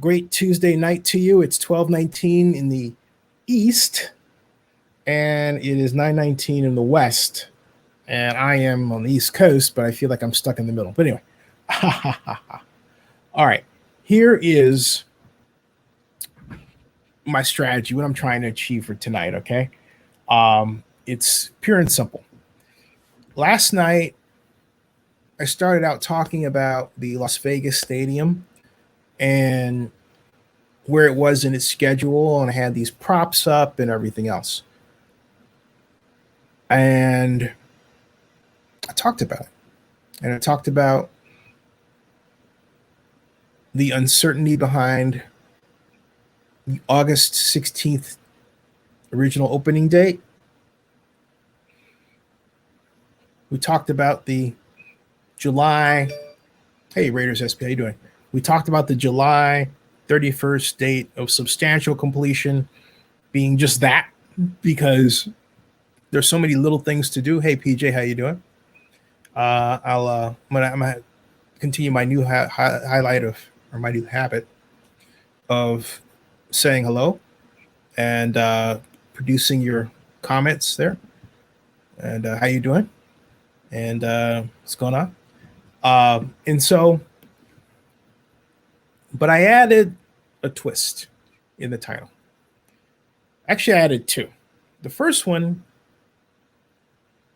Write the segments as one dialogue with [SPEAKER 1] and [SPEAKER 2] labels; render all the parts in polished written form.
[SPEAKER 1] Great Tuesday night to you. It's 12:19 in the East, and it is 9:19 in the West. And I am on the East Coast, but I feel like I'm stuck in the middle. But anyway, all right. Here is my strategy, what I'm trying to achieve for tonight, okay? It's pure and simple. Last night, I started out talking about the Las Vegas Stadium and where it was in its schedule, and I had these props up and everything else. And I talked about it. And I talked about the uncertainty behind the August 16th original opening date. We talked about the July. Hey, Raiders SP, how you doing? We talked about the July 31st date of substantial completion being just that, because there's so many little things to do. Hey, PJ, how you doing? I'm gonna continue my new highlight of, or my new habit of saying hello and producing your comments there. And how you doing? And what's going on? And so, but I added a twist in the title. Actually, I added two. The first one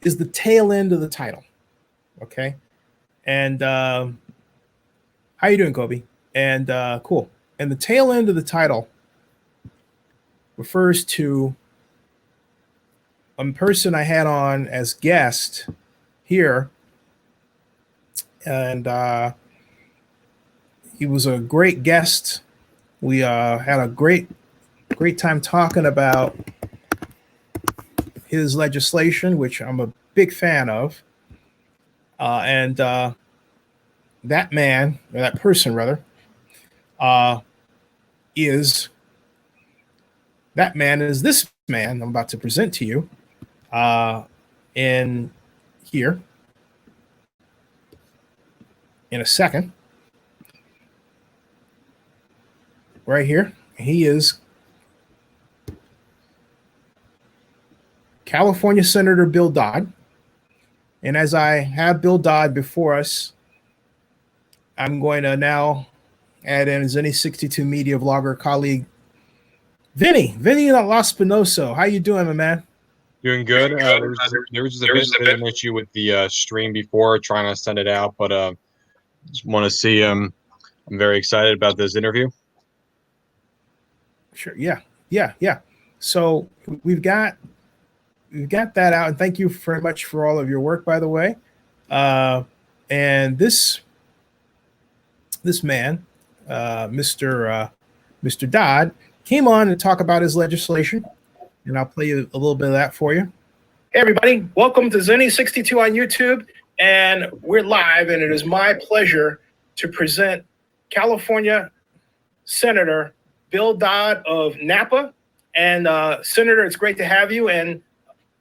[SPEAKER 1] is the tail end of the title. Okay. And how you doing, Kobe? And cool. And the tail end of the title refers to a person I had on as guest here. And he was a great guest. We had a great time talking about his legislation, which I'm a big fan of. And that man, or that person rather, is this man I'm about to present to you in here in a second. Right here. He is California Senator Bill Dodd. And as I have Bill Dodd before us, I'm going to now add in his Zenny62 media vlogger colleague, Vinny La Spinoso. How you doing, my man?
[SPEAKER 2] Doing good. There was just a bit of an issue with the stream before, trying to send it out, but just want to see. I'm very excited about this interview.
[SPEAKER 1] Sure. Yeah. So we've got that out, and thank you very much for all of your work, by the way. And this man, Mr. Dodd, came on to talk about his legislation, and I'll play you a little bit of that for you. Hey, everybody. Welcome to Zenny62 on YouTube, and we're live, and it is my pleasure to present California Senator Bill Dodd of Napa. And Senator, it's great to have you. And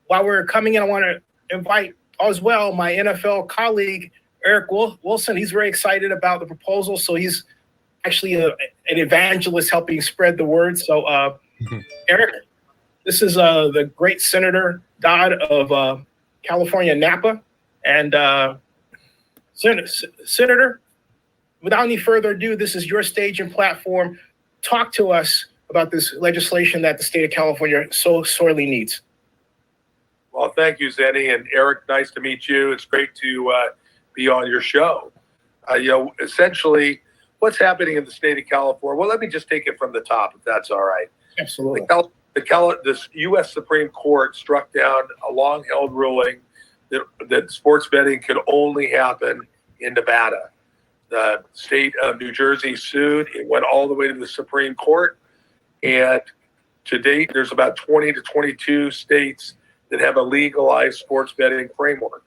[SPEAKER 1] while we're coming in, I want to invite as well my NFL colleague, Eric Wilson. He's very excited about the proposal. So he's actually an evangelist helping spread the word. So Eric, this is the great Senator Dodd of California, Napa. And Senator, without any further ado, this is your stage and platform. Talk to us about this legislation that the state of California so sorely needs.
[SPEAKER 3] Well, thank you, Zenny. And Eric, nice to meet you. It's great to be on your show. Essentially, what's happening in the state of California? Well, let me just take it from the top, if that's all right.
[SPEAKER 1] Absolutely.
[SPEAKER 3] The U.S. Supreme Court struck down a long-held ruling that sports betting could only happen in Nevada. The state of New Jersey sued. It went all the way to the Supreme Court. And to date, there's about 20 to 22 states that have a legalized sports betting framework.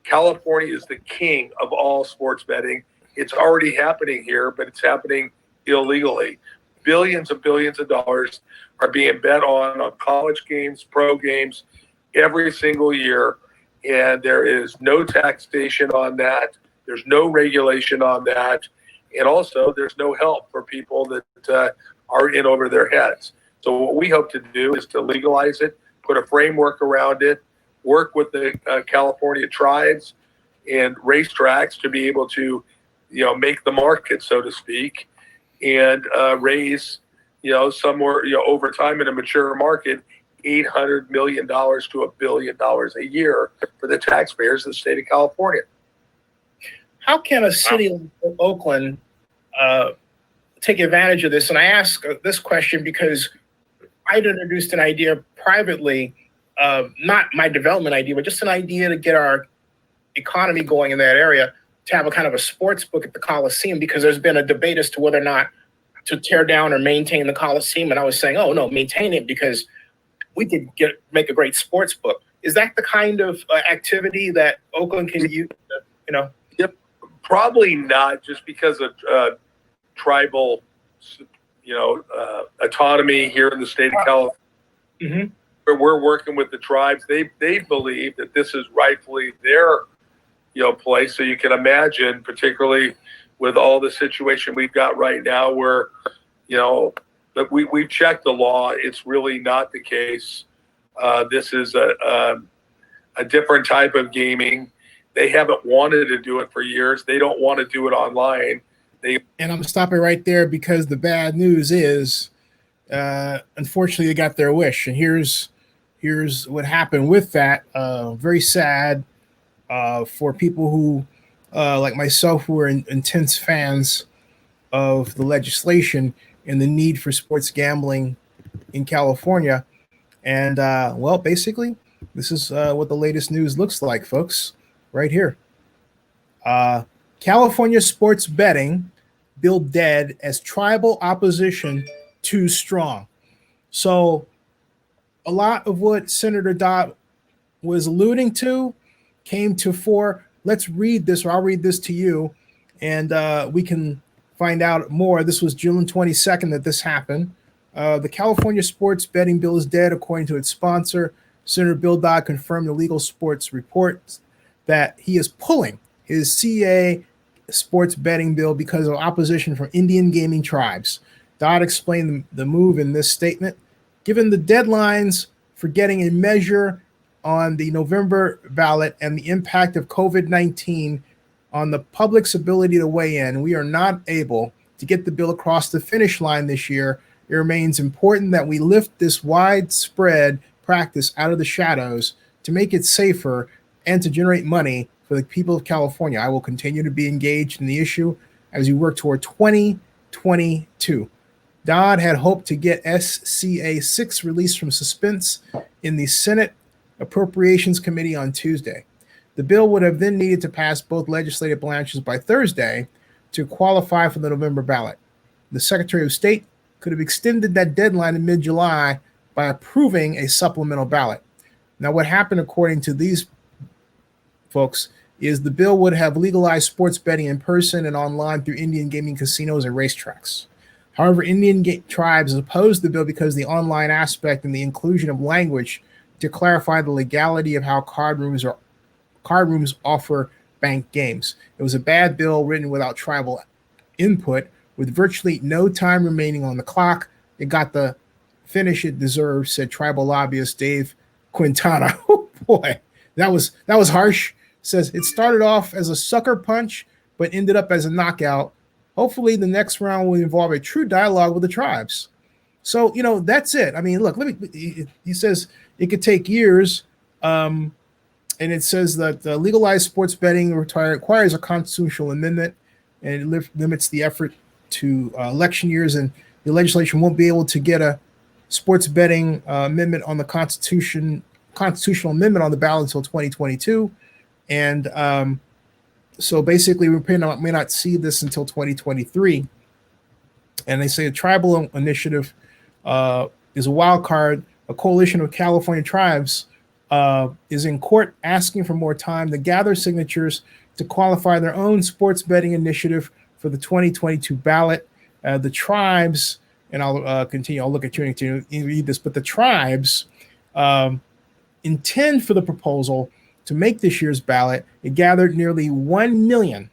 [SPEAKER 3] California is the king of all sports betting. It's already happening here, but it's happening illegally. Billions and billions of dollars are being bet on college games, pro games, every single year. And there is no taxation on that. There's no regulation on that. And also, there's no help for people that are in over their heads. So what we hope to do is to legalize it, put a framework around it, work with the California tribes and racetracks to be able to, make the market, so to speak, and raise, somewhere, over time in a mature market, $800 million to $1 billion a year for the taxpayers of the state of California.
[SPEAKER 1] How can a city like Oakland take advantage of this? And I ask this question because I'd introduced an idea privately, not my development idea, but just an idea to get our economy going in that area, to have a kind of a sports book at the Coliseum, because there's been a debate as to whether or not to tear down or maintain the Coliseum. And I was saying, oh, no, maintain it, because we could make a great sports book. Is that the kind of activity that Oakland can use?
[SPEAKER 3] Yep, probably not, just because of tribal, autonomy here in the state of California. Mm-hmm. We're working with the tribes. They believe that this is rightfully their, place. So you can imagine, particularly with all the situation we've got right now, where, that we've checked the law. It's really not the case. This is a different type of gaming. They haven't wanted to do it for years. They don't want to do it online. And I'm
[SPEAKER 1] going to stop it right there, because the bad news is, unfortunately, they got their wish. And here's what happened with that. Very sad for people who, like myself, who are intense fans of the legislation and the need for sports gambling in California. And, basically, this is what the latest news looks like, folks, right here. California sports betting bill dead as tribal opposition too strong. So a lot of what Senator Dodd was alluding to came to fore. Let's read this, or I'll read this to you, and we can find out more. This was June 22nd that this happened. The California sports betting bill is dead, according to its sponsor. Senator Bill Dodd confirmed the legal sports report that he is pulling his CA sports betting bill because of opposition from Indian gaming tribes. Dodd explained the move in this statement. Given the deadlines for getting a measure on the November ballot and the impact of COVID-19 on the public's ability to weigh in, we are not able to get the bill across the finish line this year. It remains important that we lift this widespread practice out of the shadows to make it safer and to generate money for the people of California. I will continue to be engaged in the issue as we work toward 2022. Dodd had hoped to get SCA 6 released from suspense in the Senate Appropriations Committee on Tuesday. The bill would have then needed to pass both legislative branches by Thursday to qualify for the November ballot. The Secretary of State could have extended that deadline in mid-July by approving a supplemental ballot. Now, what happened, according to these folks, is the bill would have legalized sports betting in person and online through Indian gaming casinos and racetracks. However, Indian tribes opposed the bill because of the online aspect and the inclusion of language to clarify the legality of how card rooms offer bank games. It was a bad bill written without tribal input, with virtually no time remaining on the clock. It got the finish it deserved, said tribal lobbyist Dave Quintana. Oh boy, that was harsh. Says it started off as a sucker punch, but ended up as a knockout. Hopefully the next round will involve a true dialogue with the tribes. So, that's it. I mean, look, he says it could take years. And it says that legalized sports betting requires a constitutional amendment, and it limits the effort to election years. And the legislation won't be able to get a sports betting amendment on the constitutional amendment on the ballot until 2022. And so basically, we may not see this until 2023. And they say a tribal initiative is a wild card. A coalition of California tribes is in court asking for more time to gather signatures to qualify their own sports betting initiative for the 2022 ballot. The tribes, and I'll continue, I'll look at you to read this, but the tribes intend for the proposal to make this year's ballot. It gathered nearly 1 million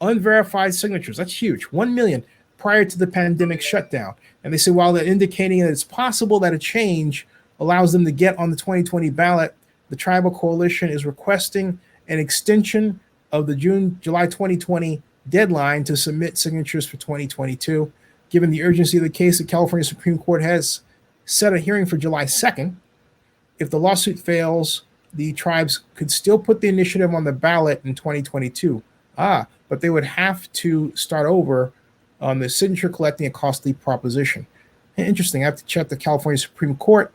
[SPEAKER 1] unverified signatures. That's huge. 1 million prior to the pandemic shutdown. And they say while they're indicating that it's possible that a change allows them to get on the 2020 ballot, the tribal coalition is requesting an extension of the July 2020 deadline to submit signatures for 2022. Given the urgency of the case, the California Supreme Court has set a hearing for July 2nd. If the lawsuit fails, the tribes could still put the initiative on the ballot in 2022. But they would have to start over on the signature collecting, a costly proposition. Interesting. I have to check the California Supreme Court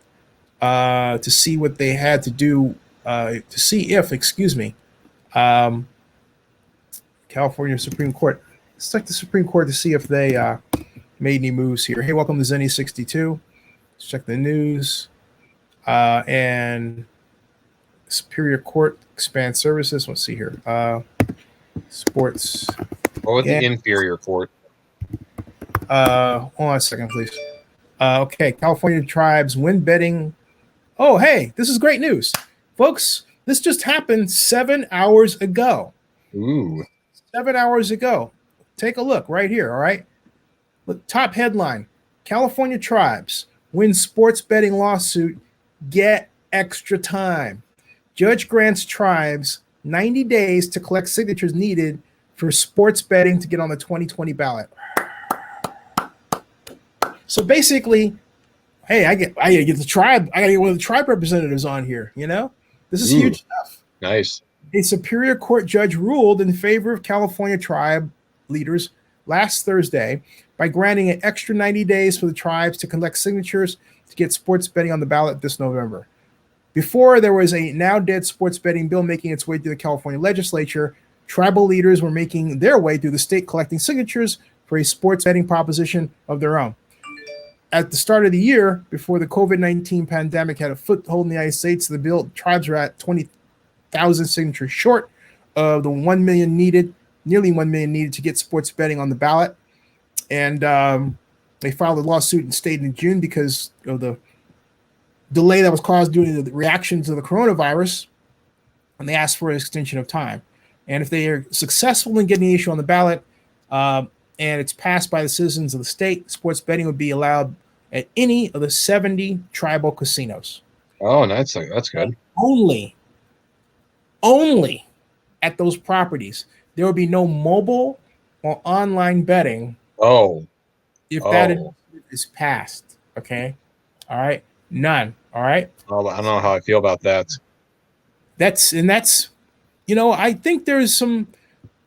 [SPEAKER 1] to see what they had to do, to see if, California Supreme Court. Let's check the Supreme Court to see if they made any moves here. Hey, welcome to Zenny 62. Let's check the news. And Superior Court expands services. Let's see here. Sports.
[SPEAKER 2] What with the inferior court?
[SPEAKER 1] Hold on a second, please. Okay, California tribes win betting. Oh, hey, this is great news. Folks, this just happened 7 hours ago.
[SPEAKER 2] Ooh.
[SPEAKER 1] 7 hours ago. Take a look right here, all right? Look, top headline. California tribes win sports betting lawsuit, get extra time. Judge grants tribes 90 days to collect signatures needed for sports betting to get on the 2020 ballot. So basically, hey, I gotta get the tribe. I gotta get one of the tribe representatives on here. You know, this is huge stuff.
[SPEAKER 2] Nice.
[SPEAKER 1] A Superior Court judge ruled in favor of California tribe leaders last Thursday by granting an extra 90 days for the tribes to collect signatures to get sports betting on the ballot this November. Before there was a now dead sports betting bill making its way through the California legislature, tribal leaders were making their way through the state collecting signatures for a sports betting proposition of their own. At the start of the year, before the COVID-19 pandemic had a foothold in the United States, the bill tribes were at 20,000 signatures short of the 1 million needed, nearly 1 million needed to get sports betting on the ballot. And they filed a lawsuit in state in June because of the delay that was caused due to the reactions to the coronavirus, and they asked for an extension of time. And if they are successful in getting the issue on the ballot and it's passed by the citizens of the state, sports betting would be allowed at any of the 70 tribal casinos.
[SPEAKER 2] Oh, that's good.
[SPEAKER 1] Only at those properties. There will be no mobile or online betting. If that is passed. Okay. All right. None. All right.
[SPEAKER 2] Oh, I don't know how I feel about that.
[SPEAKER 1] That's, I think there's some,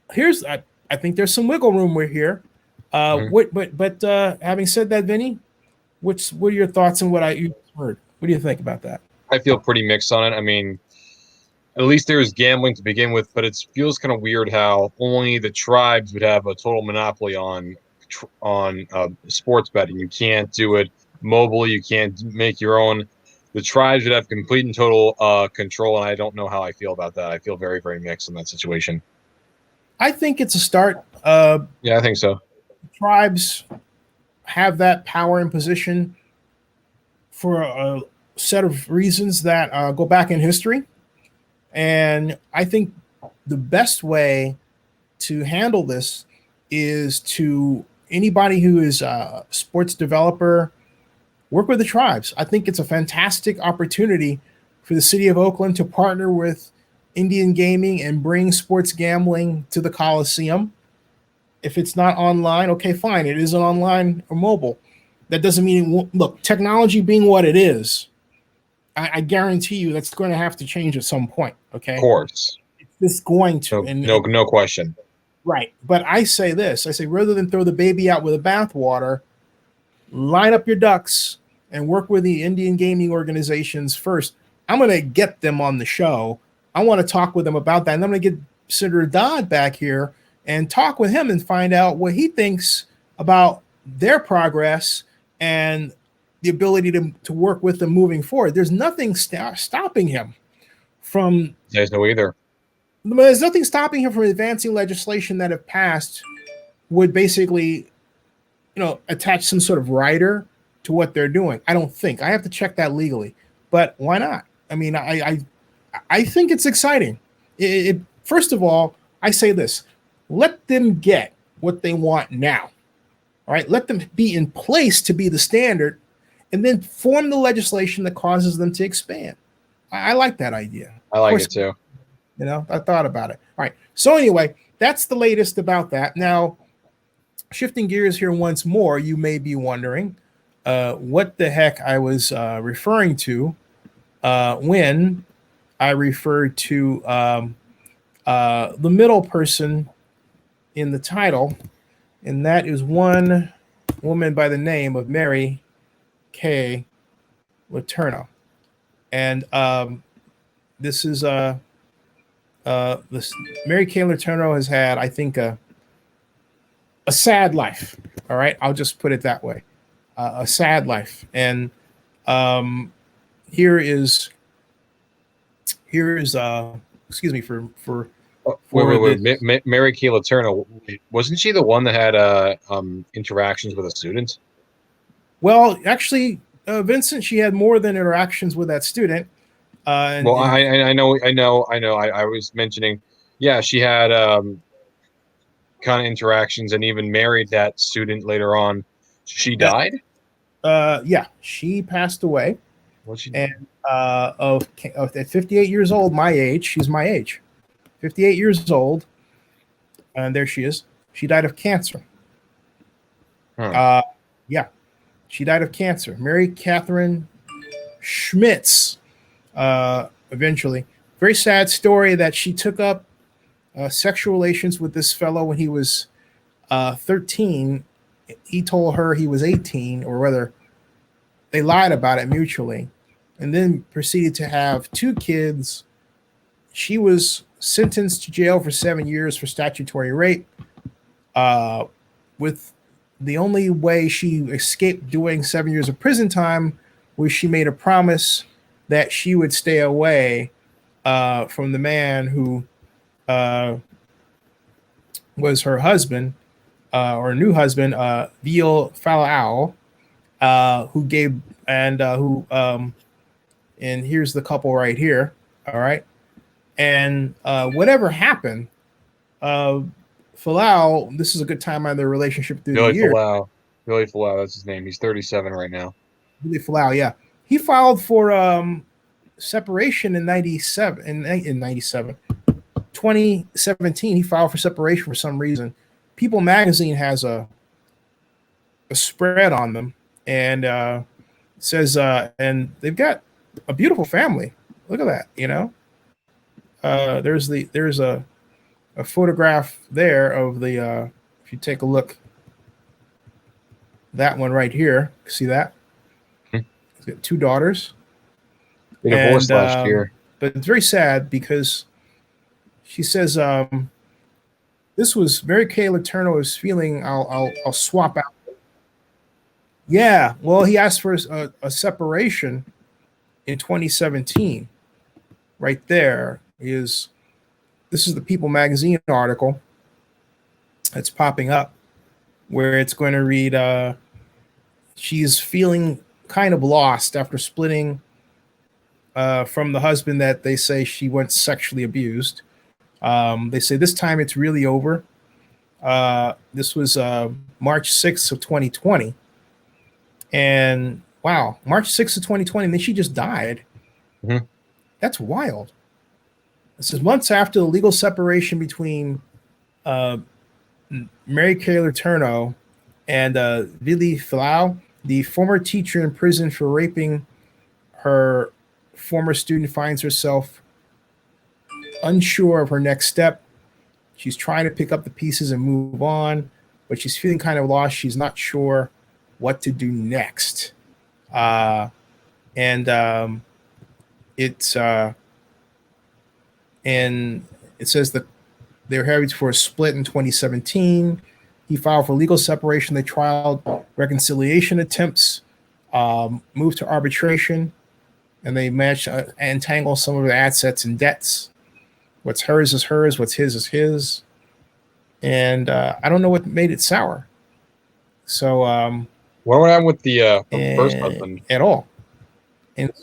[SPEAKER 1] I think there's some wiggle room here. But having said that, Vinny, what are your thoughts on what you heard? What do you think about that?
[SPEAKER 2] I feel pretty mixed on it. I mean, at least there's gambling to begin with, but it feels kind of weird how only the tribes would have a total monopoly on sports betting. You can't do it mobile. You can't make your own. The tribes would have complete and total control, and I don't know how I feel about that. I feel very, very mixed in that situation.
[SPEAKER 1] I think it's a start.
[SPEAKER 2] Yeah, I think so.
[SPEAKER 1] Tribes have that power and position for a set of reasons that go back in history. And I think the best way to handle this is to anybody who is a sports developer, work with the tribes. I think it's a fantastic opportunity for the city of Oakland to partner with Indian Gaming and bring sports gambling to the Coliseum. If it's not online, okay, fine. It isn't online or mobile. That doesn't mean it won't. Look, technology being what it is, I guarantee you that's going to have to change at some point. Okay,
[SPEAKER 2] of course,
[SPEAKER 1] it's going to.
[SPEAKER 2] No question.
[SPEAKER 1] Right, but I say this: rather than throw the baby out with the bathwater, line up your ducks and work with the Indian gaming organizations first. I'm going to get them on the show. I want to talk with them about that, and I'm going to get Senator Dodd back here and talk with him and find out what he thinks about their progress and the ability to work with them moving forward. There's nothing stopping him from.
[SPEAKER 2] There's no either.
[SPEAKER 1] There's nothing stopping him from advancing legislation that, if passed, would basically, attach some sort of rider to what they're doing. I don't think. I have to check that legally, but why not? I mean, I think it's exciting. First of all, I say this: let them get what they want now. All right, let them be in place to be the standard, and then form the legislation that causes them to expand. I like that idea.
[SPEAKER 2] I like it too.
[SPEAKER 1] You know, I thought about it. All right. So anyway, that's the latest about that. Now, shifting gears here once more, you may be wondering what the heck I was referring to when I referred to the middle person in the title, and that is one woman by the name of Mary Kay Letourneau. And this is this Mary Kay Letourneau has had, I think, a sad life. All right, I'll just put it that way, a sad life. And here is excuse me for
[SPEAKER 2] wait. Mary Kay Letourneau, wasn't she the one that had interactions with a student?
[SPEAKER 1] Well, actually, Vincent, she had more than interactions with that student.
[SPEAKER 2] I know. I was mentioning, yeah, she had kind of interactions and even married that student later on. She died?
[SPEAKER 1] Yeah, she passed away.
[SPEAKER 2] What's she?
[SPEAKER 1] And at 58 years old, my age, she's my age, 58 years old, and there she is. She died of cancer.
[SPEAKER 2] Huh.
[SPEAKER 1] Yeah, she died of cancer. Mary Catherine Schmitz. Eventually, very sad story that she took up sexual relations with this fellow when he was 13. He told her he was 18, or rather, they lied about it mutually, and then proceeded to have 2 kids. She was sentenced to jail for 7 years for statutory rape. With the only way she escaped doing 7 years of prison time was she made a promise that she would stay away from the man who was her husband or new husband, Veal Falau, who gave and here's the couple right here. All right, and whatever happened, Falau. This is a good time on their relationship through the year.
[SPEAKER 2] Billy Falau, that's his name. He's 37 right now.
[SPEAKER 1] Billy Falau, yeah. He filed for separation in 2017. He filed for separation for some reason. People magazine has a spread on them, and says and they've got a beautiful family. Look at that, you know. There's a photograph there of the if you take a look, that one right here. See that? He's got 2 daughters.
[SPEAKER 2] They divorced last year.
[SPEAKER 1] But it's very sad because she says this was Mary Kay Letourneau is feeling I'll swap out. Yeah, well, he asked for a separation in 2017. Right there is this is the People magazine article that's popping up where it's going to read she's feeling kind of lost after splitting from the husband that they say she once sexually abused. They say this time it's really over. This was March 6th of 2020. And wow, March 6th of 2020, and then she just died.
[SPEAKER 2] Mm-hmm.
[SPEAKER 1] That's wild. This is months after the legal separation between Mary Kay Letourneau and Vili Falau, the former teacher in prison for raping her former student, finds herself unsure of her next step. She's trying to pick up the pieces and move on, but she's feeling kind of lost. She's not sure what to do next. It's and it says that they were headed for a split in 2017. He filed for legal separation. They tried reconciliation attempts, moved to arbitration, and they managed to entangle some of the assets and debts. What's hers is hers. What's his is his. And I don't know what made it sour. So
[SPEAKER 2] what went on with the first husband
[SPEAKER 1] at all? And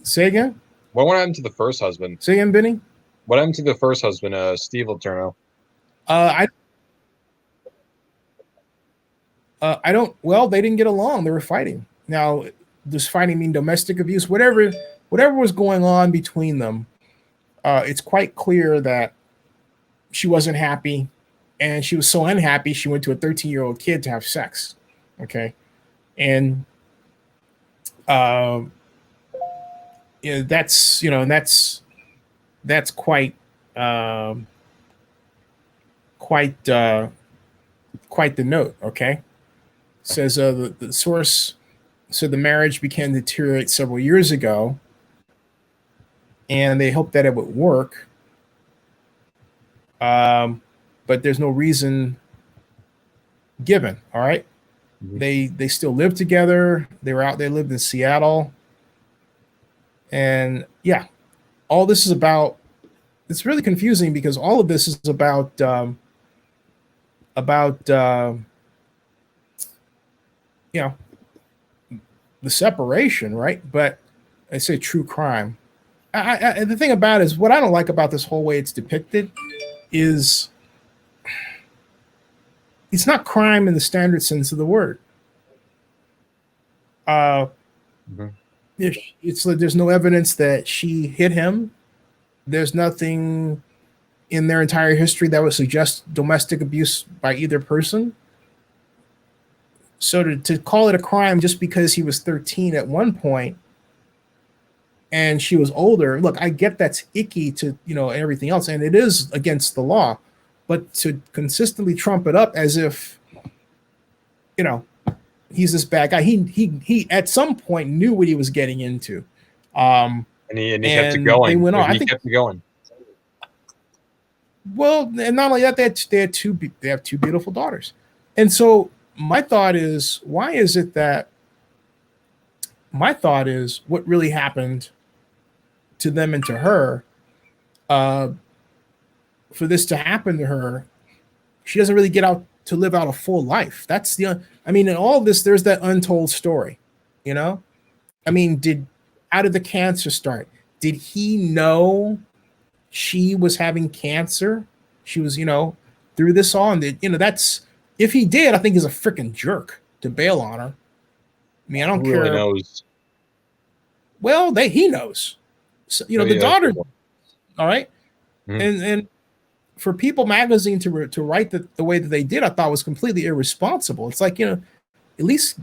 [SPEAKER 1] say again.
[SPEAKER 2] What went on to the first husband?
[SPEAKER 1] Say again, Benny.
[SPEAKER 2] What happened to the first husband, Steve Letourneau?
[SPEAKER 1] I I don't. Well, they didn't get along. They were fighting. Now, does fighting mean domestic abuse? Whatever was going on between them, it's quite clear that she wasn't happy, and she was so unhappy she went to a 13-year-old kid to have sex. Okay, and um, that's and that's um, quite quite the note. Okay, says the source said the marriage began to deteriorate several years ago, and they hoped that it would work. But there's no reason given. All right, they still live together. They were out. They lived in Seattle, and yeah, all this is about. It's really confusing because all of this is about you know the separation, right? But I say true crime. The thing about it is what I don't like about this whole way it's depicted is it's not crime in the standard sense of the word.
[SPEAKER 2] Mhm.
[SPEAKER 1] It's there's no evidence that she hit him. There's nothing in their entire history that would suggest domestic abuse by either person. So to call it a crime just because he was 13 at one point and she was older, look, I get that's icky to, everything else, and it is against the law, but to consistently trump it up as if, he's this bad guy. He at some point knew what he was getting into.
[SPEAKER 2] And he kept it going.
[SPEAKER 1] They went on.
[SPEAKER 2] He kept it going.
[SPEAKER 1] Well, and not only that, they have two beautiful daughters. And so my thought is what really happened to them and to her, for this to happen to her, she doesn't really get out to live out a full life. That's in all of this, there's that untold story, how did the cancer start? Did he know she was having cancer? She was, through this on. That's, if he did, I think he's a freaking jerk to bail on her. I don't
[SPEAKER 2] Who
[SPEAKER 1] care.
[SPEAKER 2] really knows?
[SPEAKER 1] Well, he knows. So, the daughter. All right.
[SPEAKER 2] Mm-hmm.
[SPEAKER 1] And for People magazine to write the way that they did, I thought was completely irresponsible. It's like, at least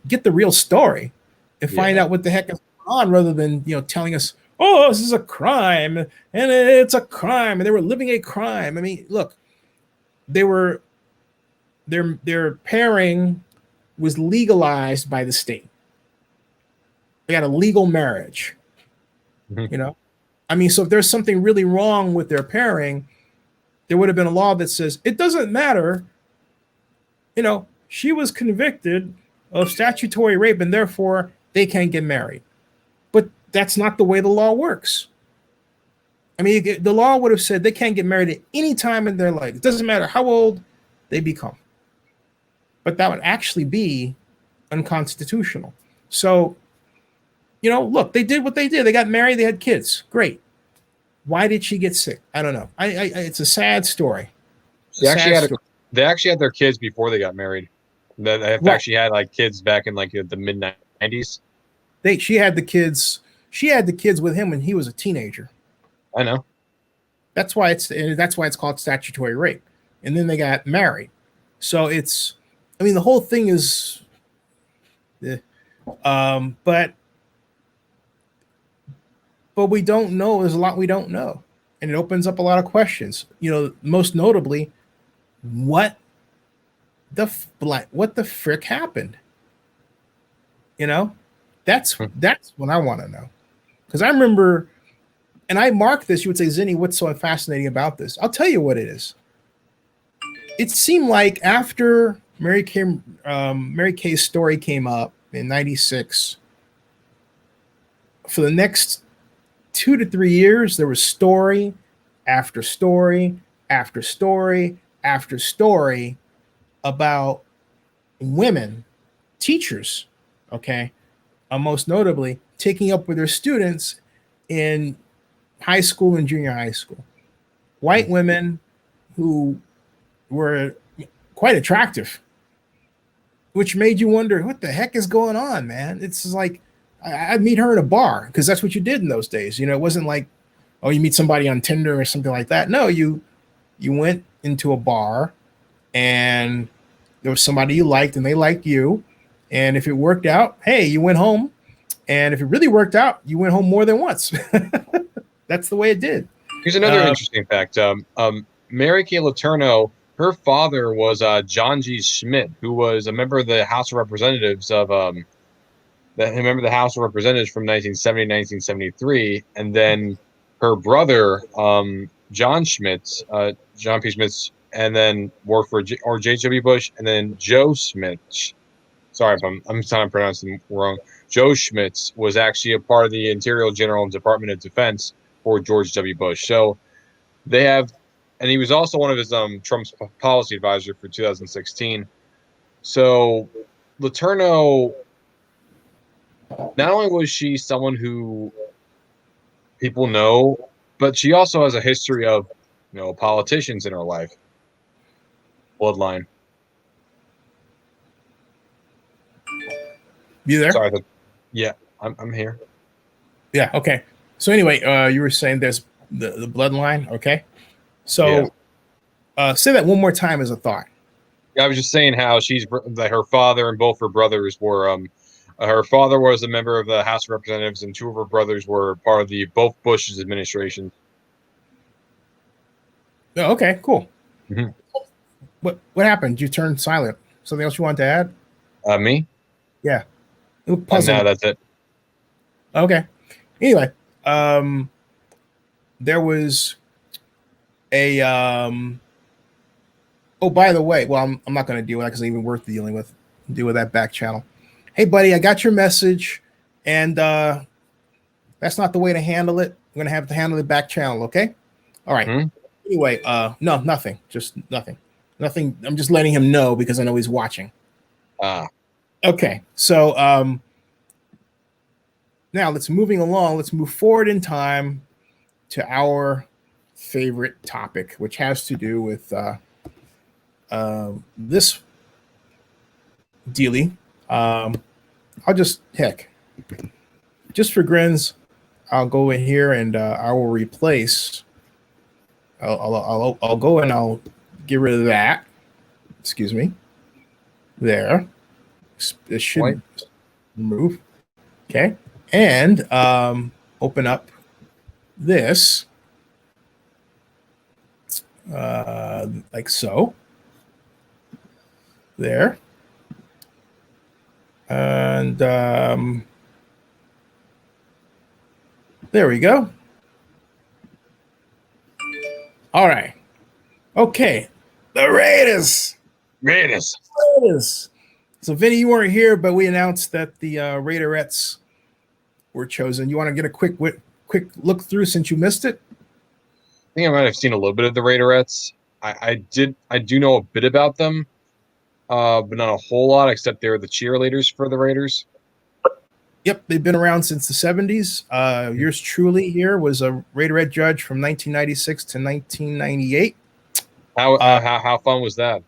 [SPEAKER 1] get the real story and find out what the heck is going on, rather than, telling us, oh, this is a crime and it's a crime and they were living a crime. Look, their pairing was legalized by the state. They got a legal marriage, so if there's something really wrong with their pairing, there would have been a law that says it doesn't matter. She was convicted of statutory rape and therefore they can't get married. But that's not the way the law works. The law would have said they can't get married at any time in their life. It doesn't matter how old they become. But that would actually be unconstitutional. So, look, they did what they did. They got married. They had kids. Great. Why did she get sick? I don't know. It's a sad story.
[SPEAKER 2] They actually had their kids before they got married. They actually had kids back in the mid 90s.
[SPEAKER 1] She had the kids. She had the kids with him when he was a teenager.
[SPEAKER 2] I know.
[SPEAKER 1] That's why it's called statutory rape. And then they got married. So it's, the whole thing is, but we don't know. There's a lot we don't know, and it opens up a lot of questions. Most notably, what the frick happened? That's what I want to know, because I remember, and I marked this. You would say, Zinni, what's so fascinating about this? I'll tell you what it is. It seemed like after Mary Kay's story came up in '96, for the next 2 to 3 years, there was story after story after story after story about women, teachers, most notably, taking up with their students in high school and junior high school. White women who were quite attractive, which made you wonder what the heck is going on, man. It's like I'd meet her in a bar because that's what you did in those days. It wasn't like, oh, you meet somebody on Tinder or something like that. No, you went into a bar and there was somebody you liked and they liked you. And if it worked out, hey, you went home. And if it really worked out, you went home more than once. That's the way it did.
[SPEAKER 2] Here's another interesting fact. Mary Kay Letourneau, her father was John G. Schmidt, who was a member of the House of Representatives of the House of Representatives from 1970 to 1973, and then her brother John Schmitz, John P. Schmitz, and then worked for J.W. Bush, and then Joe Schmitz. Sorry if I'm trying to pronounce them wrong. Joe Schmitz was actually a part of the Interior General Department of Defense for George W. Bush. So they have, and he was also one of his Trump's policy advisor for 2016. So Letourneau, not only was she someone who people know, but she also has a history of, politicians in her life. Bloodline.
[SPEAKER 1] You there?
[SPEAKER 2] Sorry. Yeah, I'm here.
[SPEAKER 1] Yeah. Okay. So anyway, you were saying there's the bloodline. Okay. So say that one more time as a thought.
[SPEAKER 2] I was just saying how that her father and both her brothers were. Her father was a member of the House of Representatives, and two of her brothers were part of both Bush's administration.
[SPEAKER 1] Oh, okay. Cool.
[SPEAKER 2] Mm-hmm.
[SPEAKER 1] What happened? You turned silent. Something else you want to add?
[SPEAKER 2] Me?
[SPEAKER 1] Yeah.
[SPEAKER 2] No, that's it.
[SPEAKER 1] Okay. Anyway, there was a oh, by the way, well, I'm not going to deal with that because it's even worth dealing with that back channel. Hey, buddy, I got your message, and that's not the way to handle it. I'm going to have to handle it back channel, okay? All right.
[SPEAKER 2] Mm-hmm.
[SPEAKER 1] Anyway, no, nothing. Just nothing. Nothing. I'm just letting him know because I know he's watching. Okay, so now let's move forward in time to our favorite topic, which has to do with this dealie. I'll just for grins, I'll go in here and I will replace. I'll go and I'll get rid of that. Excuse me. There. This should remove. Okay. And open up this like so. There. And there we go. All right. Okay. The Raiders. So, Vinny, you weren't here, but we announced that the Raiderettes were chosen. You want to get a quick look through since you missed it?
[SPEAKER 2] I think I might have seen a little bit of the Raiderettes. I do know a bit about them, but not a whole lot, except they're the cheerleaders for the Raiders.
[SPEAKER 1] Yep, they've been around since the 70s. Yours truly here was a Raiderette judge from 1996 to 1998.
[SPEAKER 2] How fun was that?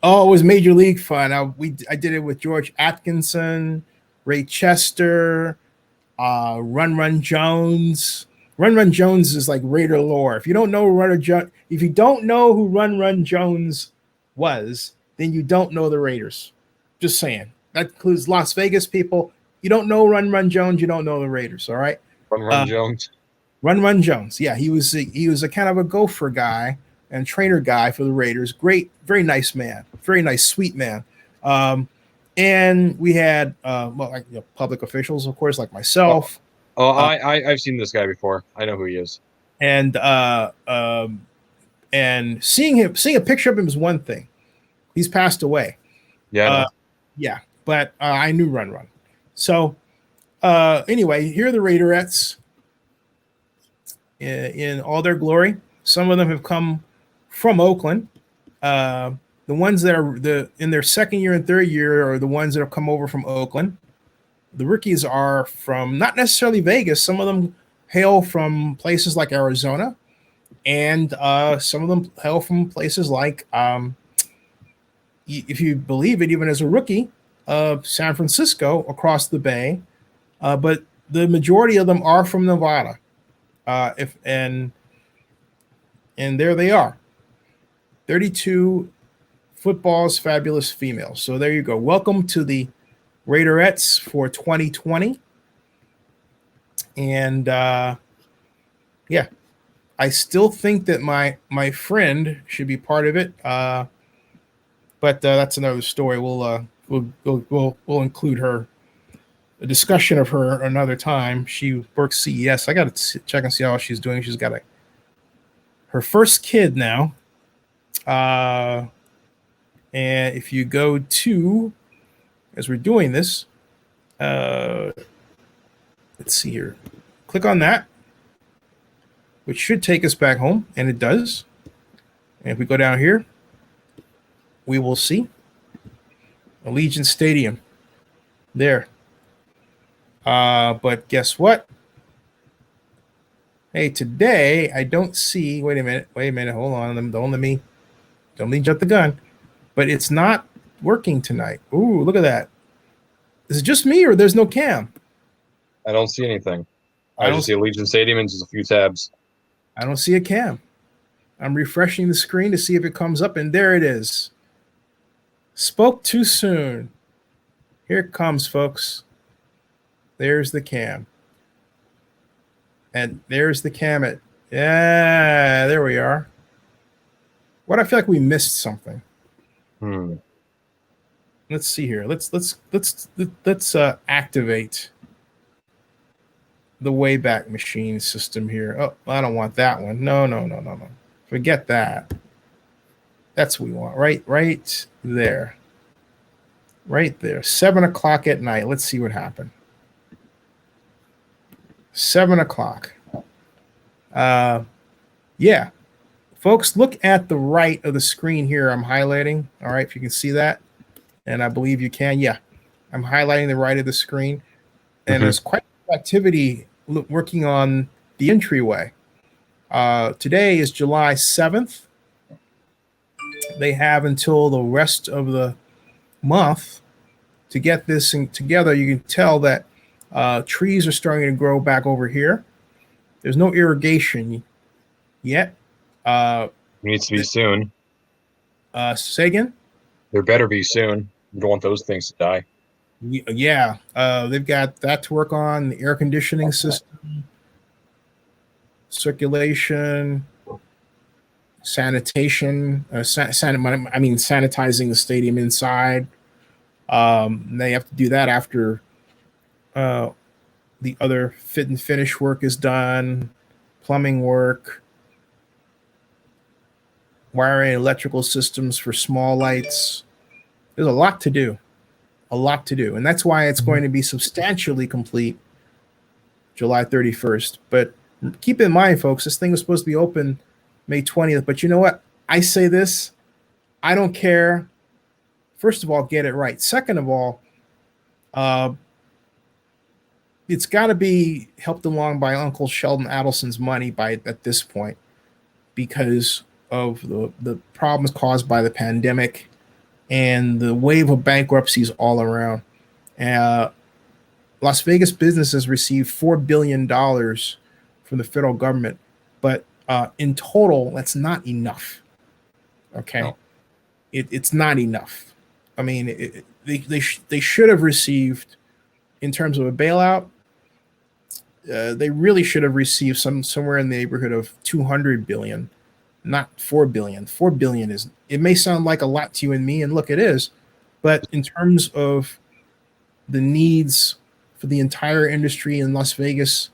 [SPEAKER 1] Oh, it was major league fun. I did it with George Atkinson, Ray Chester, Run Jones. Run Jones is like Raider lore. If you don't know who Run Jones was, then you don't know the Raiders. Just saying. That includes Las Vegas people. You don't know Run Jones, you don't know the Raiders. All right.
[SPEAKER 2] Run Jones.
[SPEAKER 1] Run Jones. Yeah, he was a kind of a gopher guy and trainer guy for the Raiders. Great, very nice man, very nice, sweet man. And we had public officials, of course, like myself.
[SPEAKER 2] I've seen this guy before. I know who he is.
[SPEAKER 1] And seeing a picture of him is one thing. He's passed away.
[SPEAKER 2] Yeah.
[SPEAKER 1] But I knew Run. So anyway, here are the Raiderettes in all their glory. Some of them have come from Oakland. The ones that are in their second year and third year are the ones that have come over from Oakland. The rookies are from not necessarily Vegas. Some of them hail from places like Arizona, and some of them hail from places like, if you believe it, even as a rookie, San Francisco across the bay. But the majority of them are from Nevada. And there they are, 32 football's fabulous females. So there you go. Welcome to the Raiderettes for 2020. And yeah, I still think that my friend should be part of it. But that's another story. We'll include her, a discussion of her another time. She works CES. I got to check and see how she's doing. She's got her first kid now. And if you go to, as we're doing this, let's see here. Click on that, which should take us back home, and it does. And if we go down here, we will see Allegiant Stadium there. But guess what? Hey, today I don't see. Wait a minute. Hold on. Don't let me jump the gun. But it's not working tonight. Ooh, look at that. Is it just me, or there's no cam?
[SPEAKER 2] I don't see anything. I just see Allegiant Stadium and just a few tabs.
[SPEAKER 1] I don't see a cam. I'm refreshing the screen to see if it comes up, and there it is. Spoke too soon. Here it comes, folks. There's the cam. And there's the cam. Yeah, there we are. What, I feel like we missed something. Let's see here. Let's activate the Wayback Machine system here. Oh, I don't want that one. No. Forget that. That's what we want. Right there. Right there. 7 o'clock at night. Let's see what happened. 7 o'clock. Yeah. Folks, look at the right of the screen here. I'm highlighting. All right, if you can see that. And I believe you can. Yeah. I'm highlighting the right of the screen. And there's quite a bit of activity working on the entryway. Today is July 7th. They have until the rest of the month to get this thing together. You can tell that trees are starting to grow back over here. There's no irrigation yet.
[SPEAKER 2] Needs to be soon.
[SPEAKER 1] Say again?
[SPEAKER 2] There better be soon. You don't want those things to die.
[SPEAKER 1] Yeah. They've got that to work on, the air conditioning system, circulation, sanitation, sanitizing the stadium inside. They have to do that after the other fit and finish work is done, plumbing work, wiring electrical systems for small lights. There's a lot to do. And that's why it's going to be substantially complete July 31st. But keep in mind, folks, this thing was supposed to be open May 20th. But you know what? I say this. I don't care. First of all, get it right. Second of all, it's got to be helped along by Uncle Sheldon Adelson's money at this point, because of the problems caused by the pandemic and the wave of bankruptcies all around. Las Vegas businesses received $4 billion from the federal government, but in total, that's not enough. Okay, no. It's not enough. I mean, they should have received, in terms of a bailout, they really should have received somewhere in the neighborhood of $200 billion, not $4 billion. $4 billion is, it may sound like a lot to you and me, and look, it is, but in terms of the needs for the entire industry in Las Vegas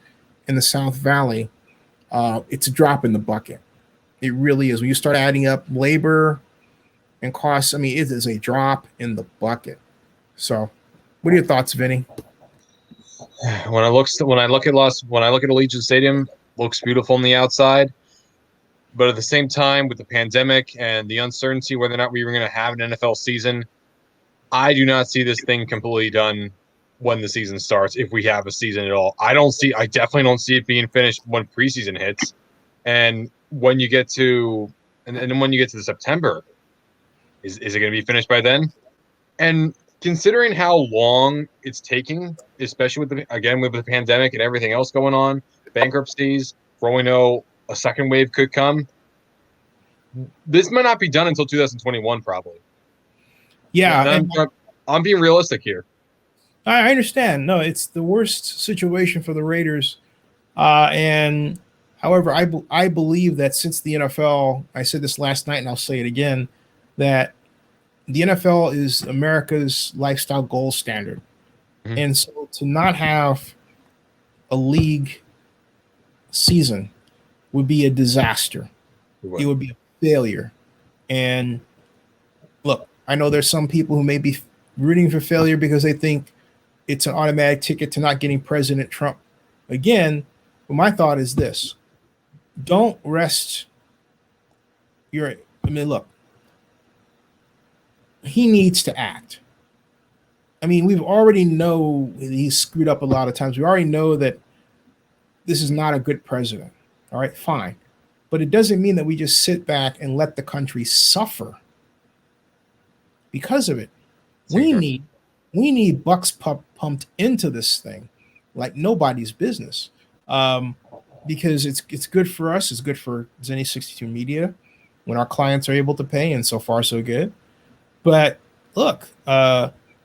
[SPEAKER 1] and the South Valley, it's a drop in the bucket. It really is. When you start adding up labor and costs, I mean, it is a drop in the bucket. So, what are your thoughts, Vinny?
[SPEAKER 2] When I look at Allegiant Stadium, looks beautiful on the outside, but at the same time, with the pandemic and the uncertainty whether or not we were going to have an NFL season, I do not see this thing completely done when the season starts, if we have a season at all. I definitely don't see it being finished when preseason hits. And when you get to and then when you get to the September, is it going to be finished by then? And considering how long it's taking, especially with the pandemic and everything else going on, bankruptcies, for all we know, a second wave could come. This might not be done until 2021, probably.
[SPEAKER 1] Yeah,
[SPEAKER 2] And I'm being realistic here.
[SPEAKER 1] I understand. No, it's the worst situation for the Raiders. And however, I believe that since the NFL, I said this last night and I'll say it again, that the NFL is America's lifestyle gold standard.
[SPEAKER 2] Mhm.
[SPEAKER 1] And so to not have a league season would be a disaster. It would be a failure. And look, I know there's some people who may be rooting for failure because they think it's an automatic ticket to not getting President Trump again. But my thought is this: don't rest your. I mean, look, he needs to act. I mean, we've already know he's screwed up a lot of times. We already know that this is not a good president. All right, fine. But it doesn't mean that we just sit back and let the country suffer because of it. We need bucks pumped into this thing like nobody's business. Because it's good for us. It's good for Zenny 62 Media when our clients are able to pay, and so far so good. But look,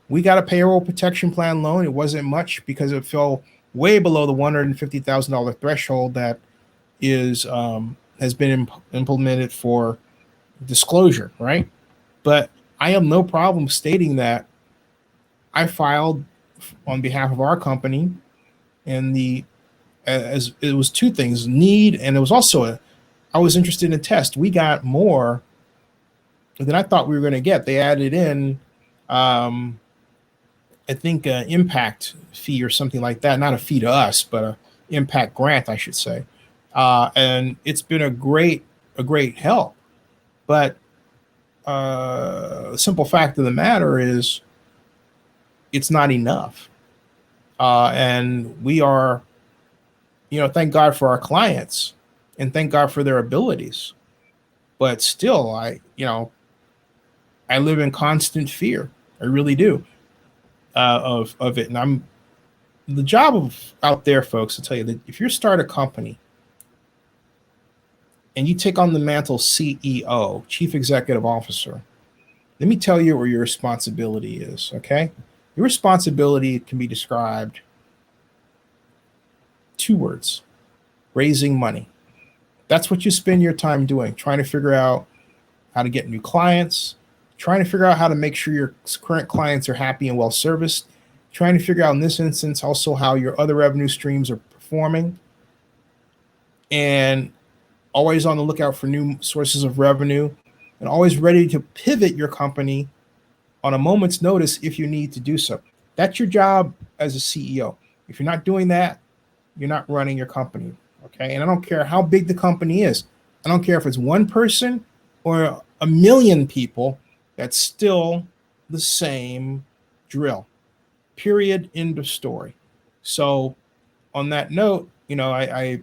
[SPEAKER 1] we got a payroll protection plan loan. It wasn't much because it fell way below the $150,000 threshold that has been implemented for disclosure, right? But I have no problem stating that I filed on behalf of our company, and as it was two things: need, and it was also I was interested in a test. We got more than I thought we were going to get. They added in, I think, an impact fee or something like that. Not a fee to us, but a impact grant, I should say. And it's been a great help. But the simple fact of the matter is, it's not enough. And we are, thank God for our clients and thank God for their abilities. But still, I live in constant fear. I really do of it. And the job of out there, folks, to tell you that if you start a company and you take on the mantle CEO, Chief Executive Officer, let me tell you where your responsibility is, okay? Your responsibility can be described 2 words: raising money. That's what you spend your time doing, trying to figure out how to get new clients, trying to figure out how to make sure your current clients are happy and well serviced, trying to figure out in this instance also how your other revenue streams are performing, and always on the lookout for new sources of revenue, and always ready to pivot your company on a moment's notice if you need to do so. That's your job as a CEO. If you're not doing that, you're not running your company. Okay. And I don't care how big the company is. I don't care if it's one person or a million people. That's still the same drill. Period. End of story. So on that note, I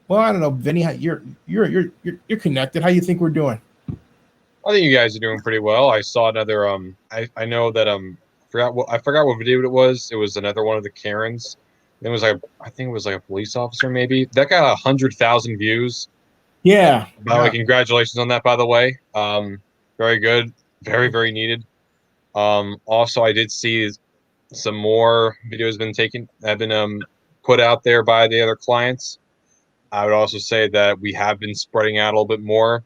[SPEAKER 1] don't know, Vinny, you're connected. How do you think we're doing?
[SPEAKER 2] I think you guys are doing pretty well. I saw another I know that I forgot what video it was. It was another one of the Karens. It was like I think it was like a police officer maybe. That got 100,000 views.
[SPEAKER 1] Yeah.
[SPEAKER 2] By the way, congratulations on that, by the way. Very good. Very, very needed. Also I did see some more videos have been put out there by the other clients. I would also say that we have been spreading out a little bit more.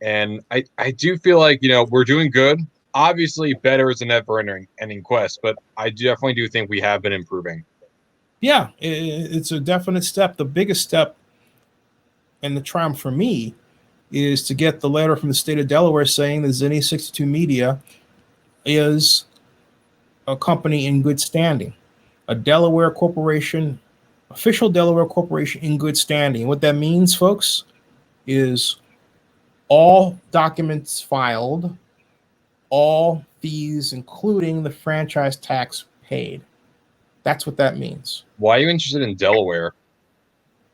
[SPEAKER 2] And I do feel like, we're doing good. Obviously, better is a never ending quest, but I definitely do think we have been improving.
[SPEAKER 1] Yeah, it's a definite step. The biggest step and the triumph for me is to get the letter from the state of Delaware saying that Zenny 62 Media is a company in good standing, a Delaware corporation, official Delaware corporation in good standing. What that means, folks, is all documents filed, all fees, including the franchise tax paid. That's what that means.
[SPEAKER 2] Why are you interested in Delaware?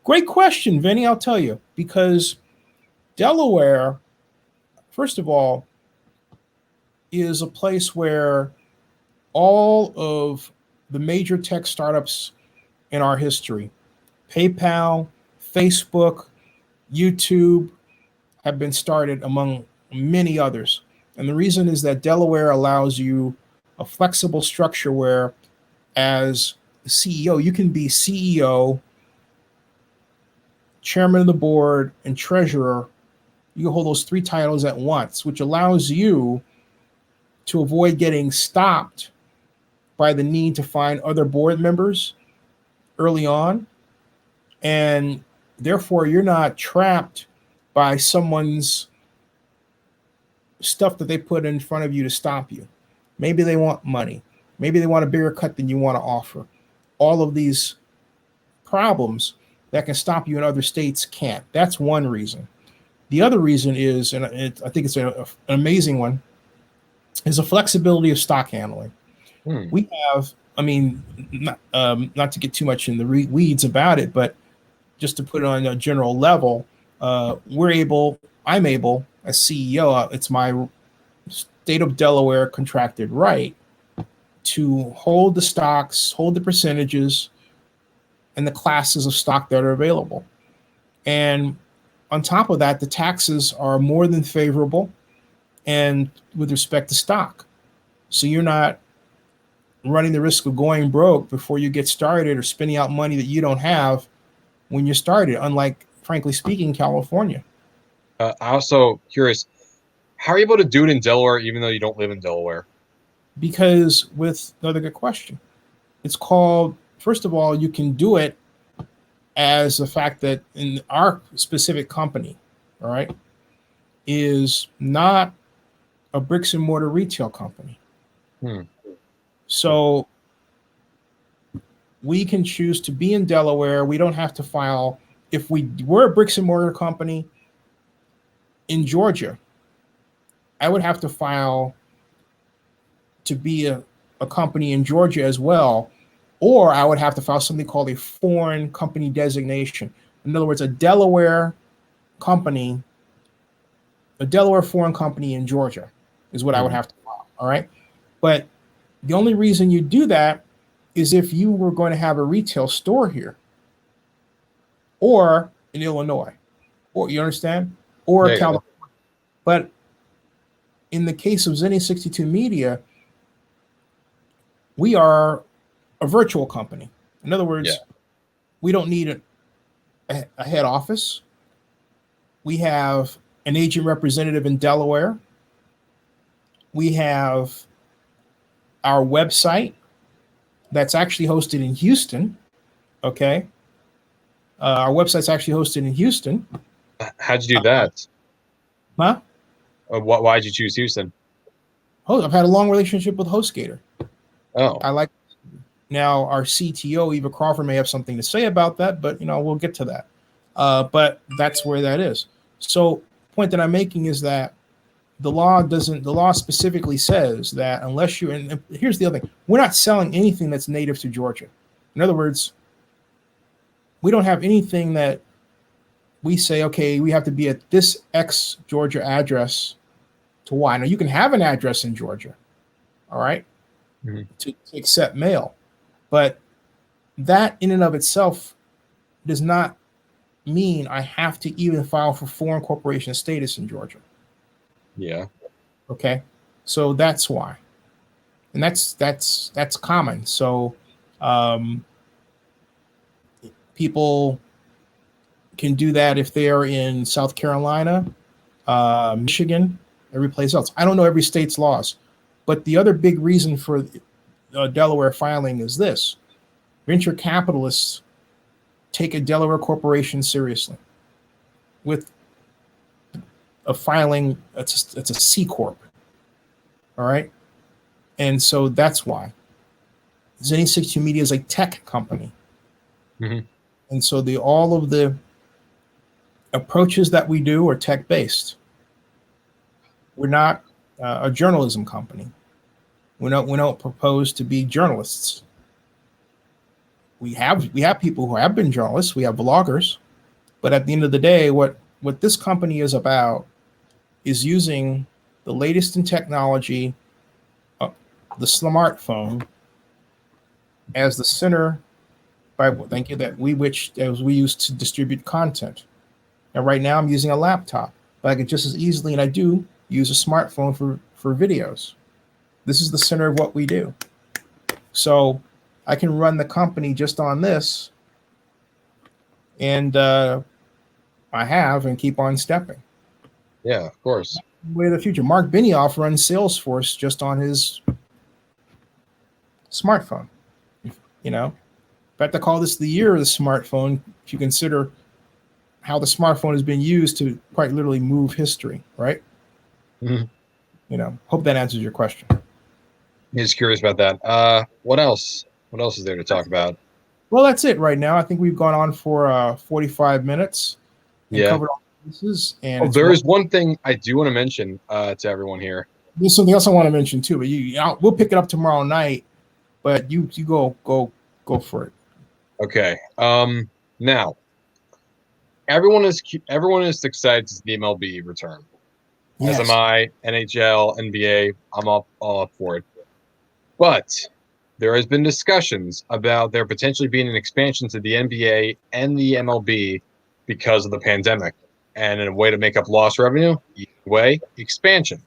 [SPEAKER 1] Great question, Vinny. I'll tell you. Because Delaware, first of all, is a place where all of the major tech startups in our history, PayPal, Facebook, YouTube, have been started among many others. And the reason is that Delaware allows you a flexible structure where, as the CEO, you can be CEO, chairman of the board, and treasurer. You can hold those three titles at once, which allows you to avoid getting stopped by the need to find other board members early on. And therefore, you're not trapped by someone's stuff that they put in front of you to stop you. Maybe they want money. Maybe they want a bigger cut than you want to offer. All of these problems that can stop you in other states can't. That's one reason. The other reason is, and I think it's an amazing one, is the flexibility of stock handling. We have, I mean, not to get too much in the weeds about it, but just to put it on a general level, I'm able, as CEO, it's my state of Delaware contracted right to hold the stocks, hold the percentages, and the classes of stock that are available. And on top of that, the taxes are more than favorable and with respect to stock. So you're not running the risk of going broke before you get started or spending out money that you don't have when you're started, unlike, frankly speaking, California.
[SPEAKER 2] I'm also curious, how are you able to do it in Delaware even though you don't live in Delaware?
[SPEAKER 1] Because with another good question, it's called, first of all, you can do it as the fact that in our specific company, all right, is not a bricks and mortar retail company. So we can choose to be in Delaware. We don't have to file. If we were a bricks and mortar company in Georgia, I would have to file to be a company in Georgia as well, or I would have to file something called a foreign company designation. In other words, a Delaware company, a Delaware foreign company in Georgia is what I would have to file. All right. But the only reason you do that is if you were going to have a retail store here or in Illinois, or you understand, or California. But in the case of Zenny 62 Media, we are a virtual company. In other words, we don't need a head office. We have an agent representative in Delaware. We have our website that's actually hosted in Houston. Okay. Our website's actually hosted in Houston.
[SPEAKER 2] How'd you do that?
[SPEAKER 1] Huh?
[SPEAKER 2] Why'd you choose Houston?
[SPEAKER 1] Oh, I've had a long relationship with HostGator.
[SPEAKER 2] Oh,
[SPEAKER 1] I like. Now our CTO Eva Crawford may have something to say about that, but we'll get to that. But that's where that is. So, point that I'm making is that the law specifically says that unless you, and here's the other thing, we're not selling anything that's native to Georgia. In other words, we don't have anything that we say, okay, we have to be at this X Georgia address to Y. Now you can have an address in Georgia, all right, to accept mail, but that in and of itself does not mean I have to even file for foreign corporation status in Georgia.
[SPEAKER 2] Yeah.
[SPEAKER 1] Okay. So that's why. And that's common. So people can do that if they're in South Carolina, Michigan, every place else. I don't know every state's laws, but the other big reason for Delaware filing is this: venture capitalists take a Delaware corporation seriously with a filing. It's a C corp. All right. And so that's why Zenny 62 Media is a tech company. And so all of the approaches that we do are tech based. We're not a journalism company. We don't propose to be journalists. we have people who have been journalists. We have bloggers, but at the end of the day, what this company is about is using the latest in technology, the smartphone, as the center thank you, that we use to distribute content. And right now I'm using a laptop, but I could just as easily, and I do, use a smartphone for videos. This is the center of what we do. So I can run the company just on this, and I have, and keep on stepping.
[SPEAKER 2] Yeah, of course.
[SPEAKER 1] Way of the future. Mark Benioff runs Salesforce just on his smartphone. You know, in fact, I call this the year of the smartphone, if you consider how the smartphone has been used to quite literally move history, right?
[SPEAKER 2] Mhm.
[SPEAKER 1] You know, hope that answers your question.
[SPEAKER 2] Just curious about that. What else? What else is there to talk about?
[SPEAKER 1] Well, that's it right now. I think we've gone on for 45 minutes and
[SPEAKER 2] Yeah.
[SPEAKER 1] covered all the pieces. And
[SPEAKER 2] Oh, there is one thing I do want to mention to everyone here.
[SPEAKER 1] There's something else I want to mention too, but we'll pick it up tomorrow night. But you go for it.
[SPEAKER 2] Okay. Now everyone is excited to see the MLB return.
[SPEAKER 1] Yes.
[SPEAKER 2] As am I. NHL, NBA. I'm all up for it. But there has been discussions about there potentially being an expansion to the NBA and the MLB because of the pandemic, and in a way to make up lost revenue, expansion.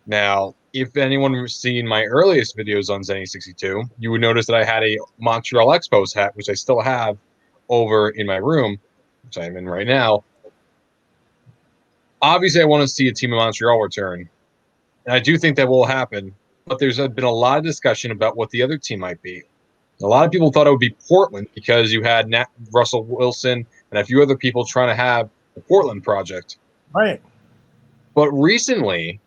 [SPEAKER 2] Now, if anyone has seen my earliest videos on Zenny 62, you would notice that I had a Montreal Expos hat, which I still have over in my room, which I'm in right now. Obviously, I want to see a team of Montreal return, and I do think that will happen. But there's been a lot of discussion about what the other team might be. A lot of people thought it would be Portland because you had Russell Wilson and a few other people trying to have the Portland project.
[SPEAKER 1] Right.
[SPEAKER 2] But recently,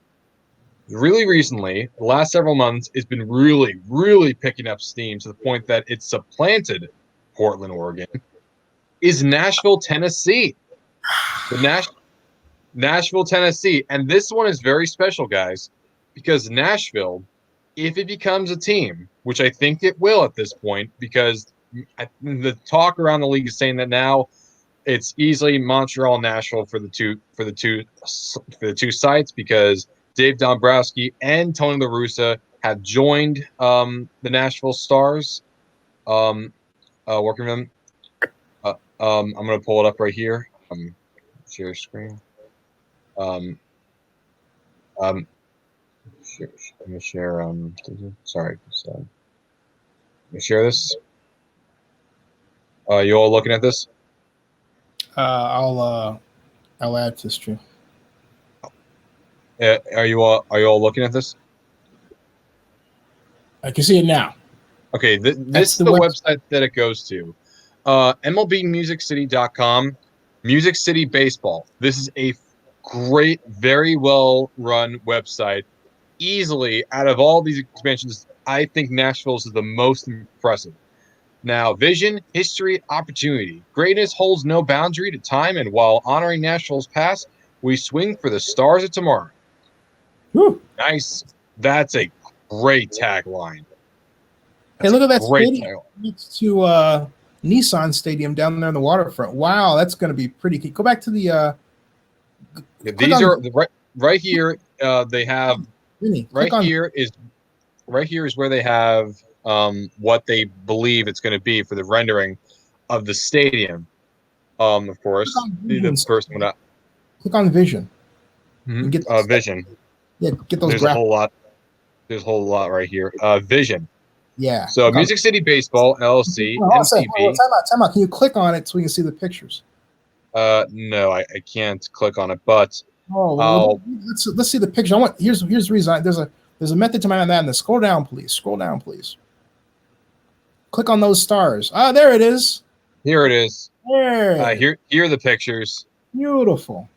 [SPEAKER 2] really recently, the last several months, it's been really, really picking up steam to the point that it's supplanted Portland, Oregon, is Nashville, Tennessee. The Nashville, Tennessee. And this one is very special, guys, because Nashville, if it becomes a team, which I think it will at this point, because the talk around the league is saying that now it's easily Montreal and Nashville for the two sites, because Dave Dombrowski and Tony La Russa have joined the Nashville Stars, working with them. I'm going to pull it up right here. Share screen. Share, let me share. Sorry. Let me share this. You all looking at this?
[SPEAKER 1] I'll add this to.
[SPEAKER 2] Are you all looking at this?
[SPEAKER 1] I can see it now.
[SPEAKER 2] Okay, this is the website that it goes to. MLBmusiccity.com, Music City Baseball. This is a great, very well run website. Easily, out of all these expansions, I think Nashville's is the most impressive. Now, vision, history, opportunity. Greatness holds no boundary to time, and while honoring Nashville's past, we swing for the stars of tomorrow.
[SPEAKER 1] Whew.
[SPEAKER 2] Nice. That's a great tagline.
[SPEAKER 1] Hey, look at that stadium next to Nissan Stadium down there on the waterfront. Wow, that's going to be pretty key. Go back to the.
[SPEAKER 2] These are right here. They have right here is where they have what they believe it's going to be for the rendering of the stadium. Of course, the first one up.
[SPEAKER 1] Click on Vision.
[SPEAKER 2] Mm-hmm. Get Vision.
[SPEAKER 1] Yeah, get those.
[SPEAKER 2] There's a whole lot. There's a whole lot right here. Vision.
[SPEAKER 1] Yeah.
[SPEAKER 2] So Music City Baseball LLC, MCB.
[SPEAKER 1] Time out. Can you click on it so we can see the pictures?
[SPEAKER 2] No, I can't click on it, but
[SPEAKER 1] let's see the picture. Here's the reason. There's a method to my madness. Scroll down, please. Click on those stars. Ah, there it is.
[SPEAKER 2] Here it is.
[SPEAKER 1] There.
[SPEAKER 2] Here are the pictures.
[SPEAKER 1] Beautiful.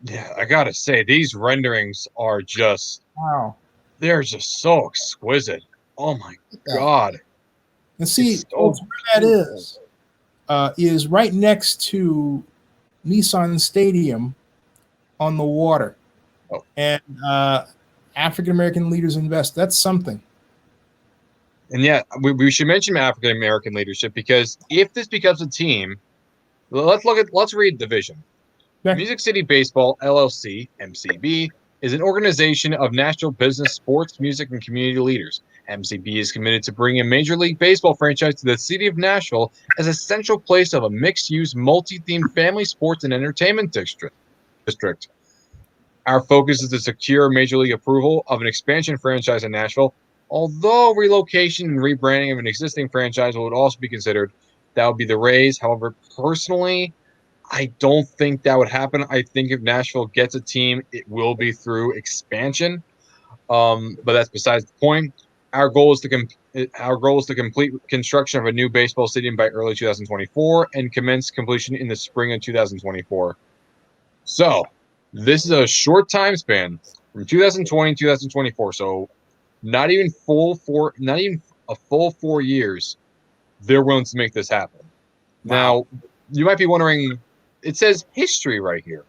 [SPEAKER 2] Yeah, I gotta say, these renderings are just they're just so exquisite. Oh my God.
[SPEAKER 1] And see, where that is right next to Nissan Stadium on the water. And African American leaders invest. That's something.
[SPEAKER 2] And yeah, we should mention African American leadership, because if this becomes a team, let's read the vision.
[SPEAKER 1] Okay.
[SPEAKER 2] Music City Baseball LLC (MCB) is an organization of national business, sports, music, and community leaders. MCB is committed to bringing a Major League Baseball franchise to the city of Nashville as a central place of a mixed-use, multi-themed family sports and entertainment district. Our focus is to secure Major League approval of an expansion franchise in Nashville. Although relocation and rebranding of an existing franchise would also be considered, that would be the Rays. However, personally, I don't think that would happen. I think if Nashville gets a team, it will be through expansion. But that's besides the point. Our goal is to complete construction of a new baseball stadium by early 2024 and commence completion in the spring of 2024. So this is a short time span from 2020 to 2024. So not even a full 4 years. They're willing to make this happen.
[SPEAKER 1] Wow.
[SPEAKER 2] Now, you might be wondering, it says history right here.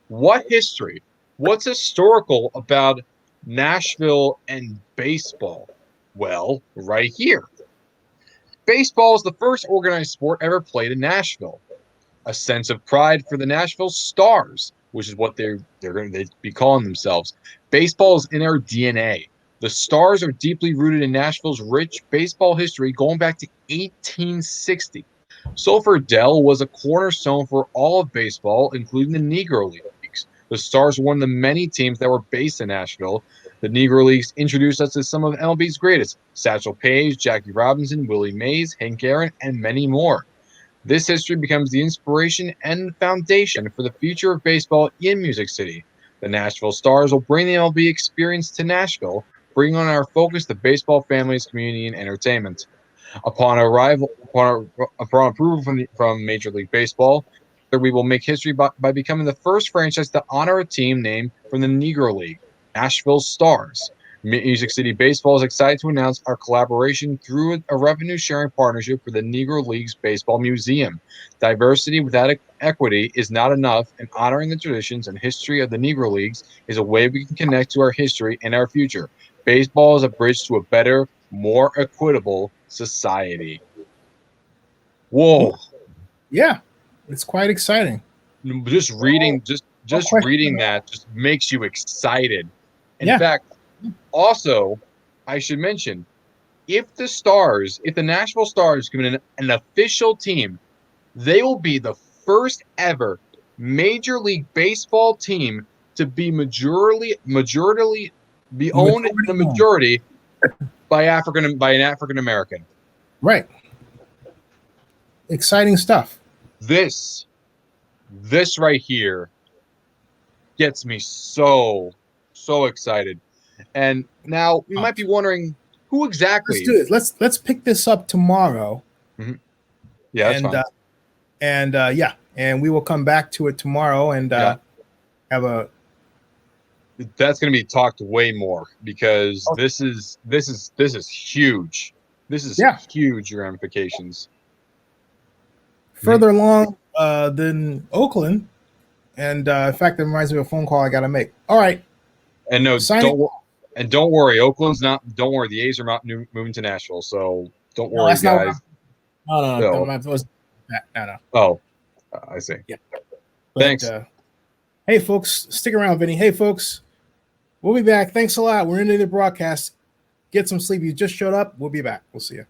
[SPEAKER 2] What history? What's historical about Nashville and baseball? Well, right here. Baseball is the first organized sport ever played in Nashville. A sense of pride for the Nashville Stars, which is what they're going to be calling themselves. Baseball is in our DNA. The Stars are deeply rooted in Nashville's rich baseball history going back to 1860. Sulphur Dell was a cornerstone for all of baseball, including the Negro Leagues. The Stars were one of the many teams that were based in Nashville. The Negro Leagues introduced us to some of MLB's greatest: Satchel Paige, Jackie Robinson, Willie Mays, Hank Aaron, and many more. This history becomes the inspiration and foundation for the future of baseball in Music City. The Nashville Stars will bring the MLB experience to Nashville, bringing on our focus to baseball families, community, and entertainment. Upon approval from Major League Baseball, we will make history by becoming the first franchise to honor a team name from the Negro League, Nashville Stars. Music City Baseball is excited to announce our collaboration through a revenue-sharing partnership for the Negro Leagues Baseball Museum. Diversity without equity is not enough, and honoring the traditions and history of the Negro Leagues is a way we can connect to our history and our future. Baseball is a bridge to a better, more equitable society. Whoa.
[SPEAKER 1] Yeah, it's quite exciting.
[SPEAKER 2] Just reading that just makes you excited. In fact, also, I should mention, if the Nashville Stars become an official team, they will be the first ever Major League Baseball team to be owned in the majority by an African American.
[SPEAKER 1] Right. Exciting stuff.
[SPEAKER 2] This right here gets me so excited. And now you might be wondering, who exactly?
[SPEAKER 1] Let's do it. Let's pick this up tomorrow.
[SPEAKER 2] Mm-hmm. Yeah, that's fine.
[SPEAKER 1] And we will come back to it tomorrow and have a.
[SPEAKER 2] That's going to be talked way more, because this is huge. This is huge ramifications.
[SPEAKER 1] Further along than Oakland, and in fact, that reminds me of a phone call I got to make. All right.
[SPEAKER 2] And don't worry, Oakland's not. Don't worry, the A's are not moving to Nashville, so don't worry, guys.
[SPEAKER 1] No.
[SPEAKER 2] Oh, I see.
[SPEAKER 1] Yeah.
[SPEAKER 2] Thanks.
[SPEAKER 1] Hey, folks, stick around, Vinny. Hey, folks, we'll be back. Thanks a lot. We're into the broadcast. Get some sleep. You just showed up. We'll be back. We'll see you.